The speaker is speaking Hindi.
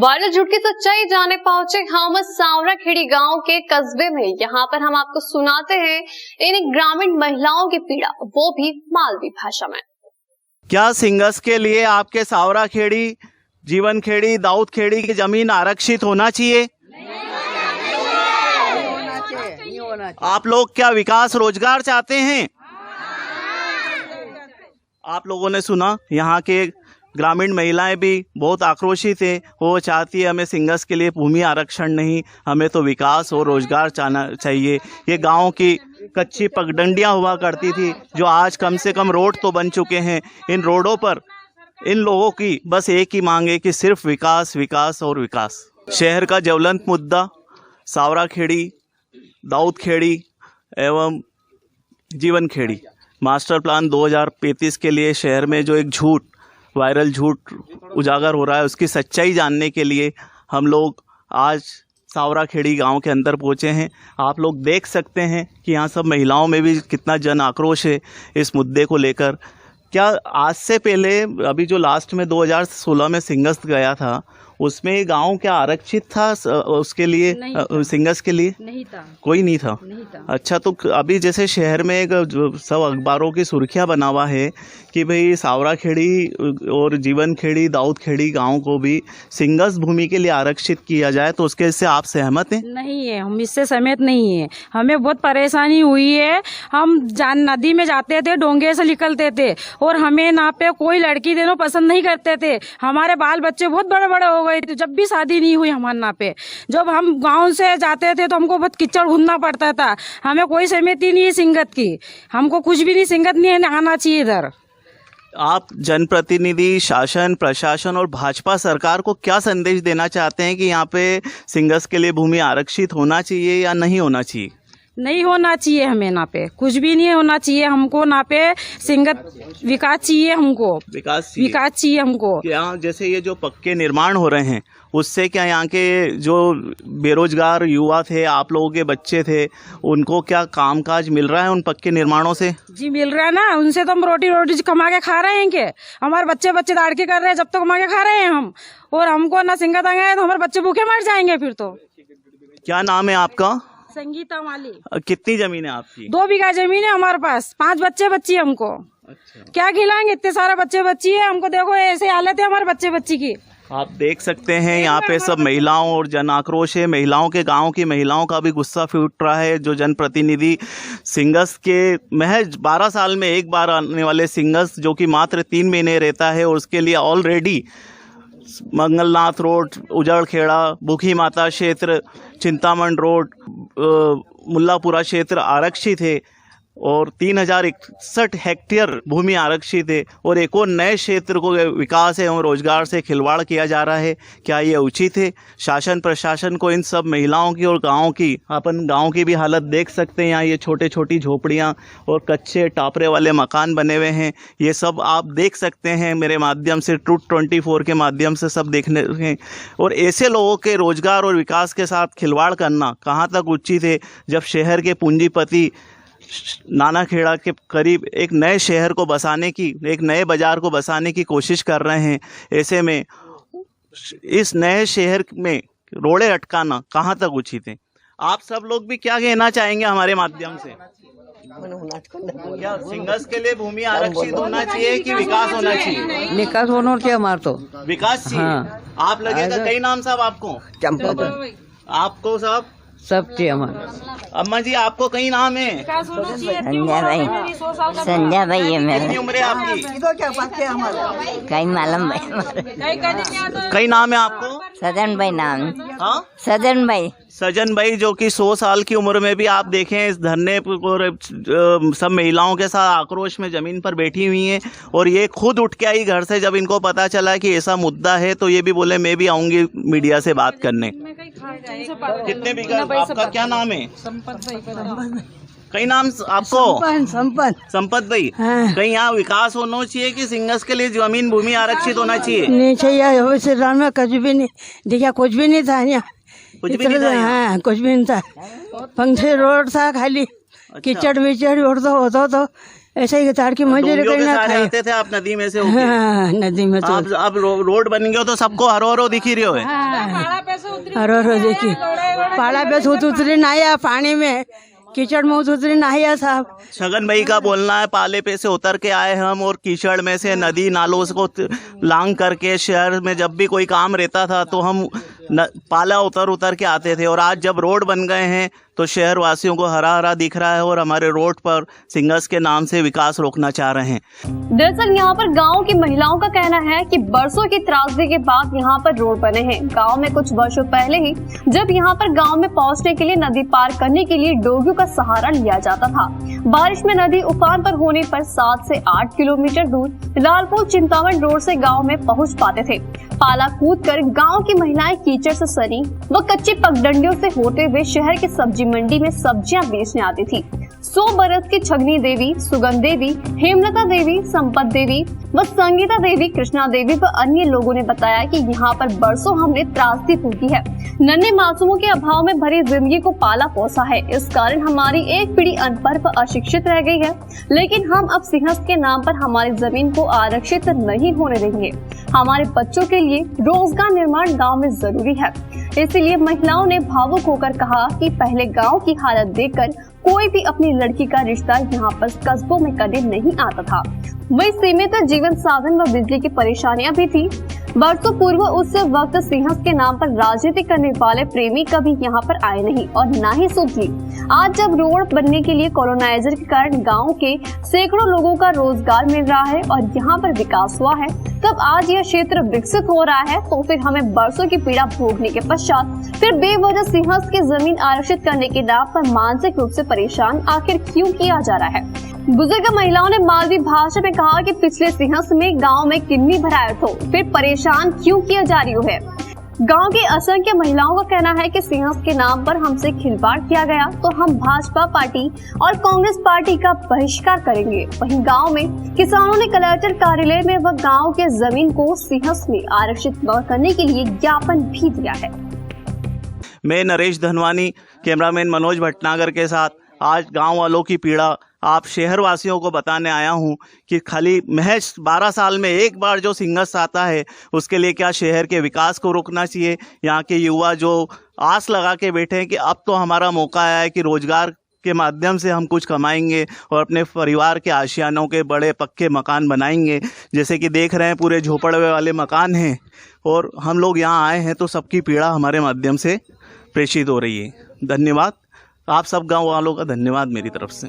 वायरल झूठ की सच्चाई जाने पहुंचे हम सांवराखेड़ी गांव के कस्बे में। यहाँ पर हम आपको सुनाते हैं इन ग्रामीण महिलाओं की पीड़ा, वो भी मालवी भाषा में। क्या सिंगस के लिए आपके सांवराखेड़ी, जीवनखेड़ी, दाऊदखेड़ी की जमीन आरक्षित होना चाहिए? आप लोग क्या विकास रोजगार चाहते हैं? आप लोगों ने सुना, यहाँ के ग्रामीण महिलाएं भी बहुत आक्रोशित है। वो चाहती है हमें सिंगस के लिए भूमि आरक्षण नहीं, हमें तो विकास और रोजगार चाहिए। ये गांव की कच्ची पगडंडियां हुआ करती थी, जो आज कम से कम रोड तो बन चुके हैं। इन रोडों पर इन लोगों की बस एक ही मांग है कि सिर्फ विकास, विकास और विकास। शहर का ज्वलंत मुद्दा सांवराखेड़ी, दाऊदखेड़ी एवं जीवनखेड़ी मास्टर प्लान 2035 के लिए शहर में जो एक झूठ, वायरल झूठ उजागर हो रहा है, उसकी सच्चाई जानने के लिए हम लोग आज सांवराखेड़ी गांव के अंदर पहुंचे हैं। आप लोग देख सकते हैं कि यहाँ सब महिलाओं में भी कितना जन आक्रोश है इस मुद्दे को लेकर। क्या आज से पहले अभी जो लास्ट में 2016 में सिंगस गया था, उसमें गांव क्या आरक्षित था? उसके लिए सिंगस के लिए नहीं था, कोई नहीं था। अच्छा, तो अभी जैसे शहर में एक सब अखबारों की सुर्खियां बना हुआ है कि भाई सांवराखेड़ी और जीवनखेड़ी, दाऊदखेड़ी गांव को भी सिंगस भूमि के लिए आरक्षित किया जाए, तो उसके से आप सहमत हैं? नहीं है, हम इससे सहमत नहीं है। हमें बहुत परेशानी हुई है। हम नदी में जाते थे, डोंगे से निकलते थे और हमें ना पे कोई लड़की देना पसंद नहीं करते थे। हमारे बाल बच्चे बहुत बड़े बड़े हो गए थे, जब भी शादी नहीं हुई हमारे ना पे। जब हम गांव से जाते थे तो हमको बहुत कीचड़ घूमना पड़ता था। हमें कोई सहमति नहीं है सिंगत की, हमको कुछ भी नहीं, सिंगत नहीं आना चाहिए इधर। आप जनप्रतिनिधि, शासन, प्रशासन और भाजपा सरकार को क्या संदेश देना चाहते हैं कि यहाँ पे सिंगस के लिए भूमि आरक्षित होना चाहिए या नहीं होना चाहिए? नहीं होना चाहिए, हमें ना पे कुछ भी नहीं होना चाहिए। हमको ना पे सिंगत विकास चाहिए, हमको विकास चाहिए हमको। यहाँ जैसे ये जो पक्के निर्माण हो रहे हैं, उससे क्या यहाँ के जो बेरोजगार युवा थे, आप लोगों के बच्चे थे, उनको क्या कामकाज मिल रहा है उन पक्के निर्माणों से? जी मिल रहा है ना, उनसे तो हम रोटी कमा के खा रहे हैं। के हमारे बच्चे दाड़ के कर रहे हैं, जब तक कमा के खा रहे हैं हम। और हमको ना सिंगत आ गए तो हमारे बच्चे भूखे मर जाएंगे फिर तो। क्या नाम है आपका? संगीता माली। कितनी जमीन है आपकी? 2 बीघा जमीन है हमारे पास, 5 बच्चे बच्ची हमको। अच्छा। क्या खिलाएंगे, इतने सारे बच्चे बच्ची है हमको। देखो ऐसे हालत है हमारे बच्चे बच्ची की। आप देख सकते हैं यहाँ पे सब महिलाओं और जन आक्रोश है। महिलाओं के, गांव की महिलाओं का भी गुस्सा फूट रहा है। जो जनप्रतिनिधि सिंगस के महज 12 साल में एक बार आने वाले सिंगस, जो कि मात्र 3 महीने रहता है, और उसके लिए ऑलरेडी मंगलनाथ रोड, उजड़खेड़ा, भूखी माता क्षेत्र, चिंतामण रोड, मुल्लापुरा क्षेत्र आरक्षित है और 3061 हेक्टेयर भूमि आरक्षित है। और एक और नए क्षेत्र को विकास एवं रोजगार से खिलवाड़ किया जा रहा है। क्या ये उचित है? शासन प्रशासन को इन सब महिलाओं की और गाँव की, अपन गाँव की भी हालत देख सकते हैं। यहाँ ये छोटे छोटी झोपड़ियाँ और कच्चे टापरे वाले मकान बने हुए हैं, ये सब आप देख सकते हैं मेरे माध्यम से, ट्रूथ 24 के माध्यम से सब देखने हैं। और ऐसे लोगों के रोजगार और विकास के साथ खिलवाड़ करना कहाँ तक उचित है, जब शहर के पूंजीपति नानाखेड़ा के करीब एक नए शहर को बसाने की, एक नए बाजार को बसाने की कोशिश कर रहे हैं। ऐसे में इस नए शहर में रोड़े अटकाना कहाँ तक उचित है? आप सब लोग भी क्या कहना चाहेंगे हमारे माध्यम से? क्या सिंगस के लिए भूमि आरक्षित होना चाहिए कि विकास होना चाहिए? विकास होना चाहिए, हमारे तो विकास चाहिए। हाँ। आप लगेगा कई नाम साहब आपको? चंपा। आपको साहब? सब चाहिए हमारा। अम्मा जी, आपको कई नाम है? संध्या भाई है मेरा। कितनी उम्र है आपकी? कई मालूम भाई। कई नाम है आपको? सजन भाई नाम। हाँ, सजन भाई, जो कि 100 साल की उम्र में भी आप देखें इस धरने पर सब महिलाओं के साथ आक्रोश में जमीन पर बैठी हुई हैं। और ये खुद उठ के आई घर से, जब इनको पता चला कि ऐसा मुद्दा है, तो ये भी बोले मैं भी आऊंगी मीडिया से बात करने। कितने बीघा? आपका क्या नाम है? कई नाम आपको? संपत भाई। हाँ। कहीं यहाँ विकास होना चाहिए कि सिंगस के लिए जमीन भूमि आरक्षित होना चाहिए? नहीं चाहिए, कुछ भी नहीं दिखा, कुछ भी नहीं था यहाँ, कुछ भी नहीं था। हाँ, कुछ भी नहीं था, पंखे रोड था खाली। अच्छा। कीचड़ विचड़ होता तो ऐसे ही ताड़ की मजदूरी डोंगियों के करना सहारे था। आते थे आप नदी में से होके? हाँ, नदी में तो अब रोड बन गया तो सबको हरो दिख ही रही है। रो देखी पहाड़ा पे उतरी नहीं है, पानी में कीचड़ में उतरी नहीं है साहब। छगन भाई का बोलना है पाले पे से उतर के आए हम और कीचड़ में से नदी नालों को लांग करके शहर में जब भी कोई काम रहता था तो हम पाला उतर के आते थे, और आज जब रोड बन गए हैं तो शहर वासियों को हरा हरा दिख रहा है और हमारे रोड पर सिंगस के नाम से विकास रोकना चाह रहे हैं। दरअसल यहाँ पर गांव की महिलाओं का कहना है कि बरसों की त्रासदी के बाद यहाँ पर रोड बने हैं। गांव में कुछ वर्षों पहले ही जब यहाँ पर गांव में पहुँचने के लिए नदी पार करने के लिए डोगियों का सहारा लिया जाता था। बारिश में नदी उफान पर होने पर 7 से 8 किलोमीटर दूर लालपुर चिंतामण रोड से गाँव में पहुँच पाते थे। पाला कूद कर गाँव की महिलाएं कीचड़ से सनी व कच्ची पगडंडियों से होते हुए शहर की सब्जी मंडी में सब्जियां बेचने आती थी। 100 बरस की छगनी देवी, सुगंध देवी, हेमलता देवी, संपत देवी व संगीता देवी, कृष्णा देवी व अन्य लोगों ने बताया कि यहाँ पर बरसों हमने त्रासदी भोगी है। नन्हे मासूमों के अभाव में भरी जिंदगी को पाला पोसा है। इस कारण हमारी एक पीढ़ी अनपढ़ व अशिक्षित रह गई है, लेकिन हम अब सिंहस्थ के नाम पर हमारी जमीन को आरक्षित नहीं होने देंगे। हमारे बच्चों के लिए रोजगार निर्माण गाँव में जरूरी है। इसलिए महिलाओं ने भावुक होकर कहा कि पहले गांव की हालत देखकर कोई भी अपनी लड़की का रिश्ता यहाँ पर कस्बों में करने नहीं आता था। वही सीमित जीवन साधन व बिजली की परेशानियां भी थी। बरसों पूर्व उस वक्त सिंहस्थ के नाम पर राजनीति करने वाले प्रेमी कभी यहाँ पर आए नहीं और न ही सुध ली। आज जब रोड बनने के लिए कॉलोनाइजर के कारण गाँव के सैकड़ों लोगों का रोजगार मिल रहा है और यहाँ पर विकास हुआ है, तब आज यह क्षेत्र विकसित हो रहा है, तो फिर हमें बरसों की पीड़ा भोगने के पश्चात फिर बेवजह सिंहस्थ की जमीन आरक्षित करने के नाम पर मानसिक रूप से परेशान आखिर क्यों किया जा रहा है। बुजुर्ग महिलाओं ने मालवी भाषा में कहा कि पिछले सिंहस्थ में गांव में किन्नी भरायत हो, फिर परेशान क्यों किया जा रही है। गांव की असंख्य महिलाओं का कहना है कि सिंहस्थ के नाम पर हमसे खिलवाड़ किया गया तो हम भाजपा पार्टी और कांग्रेस पार्टी का बहिष्कार करेंगे। वहीं गांव में किसानों ने कलेक्टर कार्यालय में व गांव के जमीन को सिंहस्थ में आरक्षित करने के लिए ज्ञापन भी दिया है। मैं नरेश धनवानी, कैमरामैन मनोज भटनागर के साथ आज गांव वालों की पीड़ा आप शहर वासियों को बताने आया हूं कि खाली महज 12 साल में एक बार जो सिंगस आता है उसके लिए क्या शहर के विकास को रोकना चाहिए। यहाँ के युवा जो आस लगा के बैठे हैं कि अब तो हमारा मौका आया है कि रोजगार के माध्यम से हम कुछ कमाएंगे और अपने परिवार के आशियानों के बड़े पक्के मकान बनाएंगे। जैसे कि देख रहे हैं पूरे झोपड़वे वाले मकान हैं और हम लोग यहाँ आए हैं तो सबकी पीड़ा हमारे माध्यम से प्रेषित हो रही है। धन्यवाद आप सब गाँव वालों का, धन्यवाद मेरी तरफ से।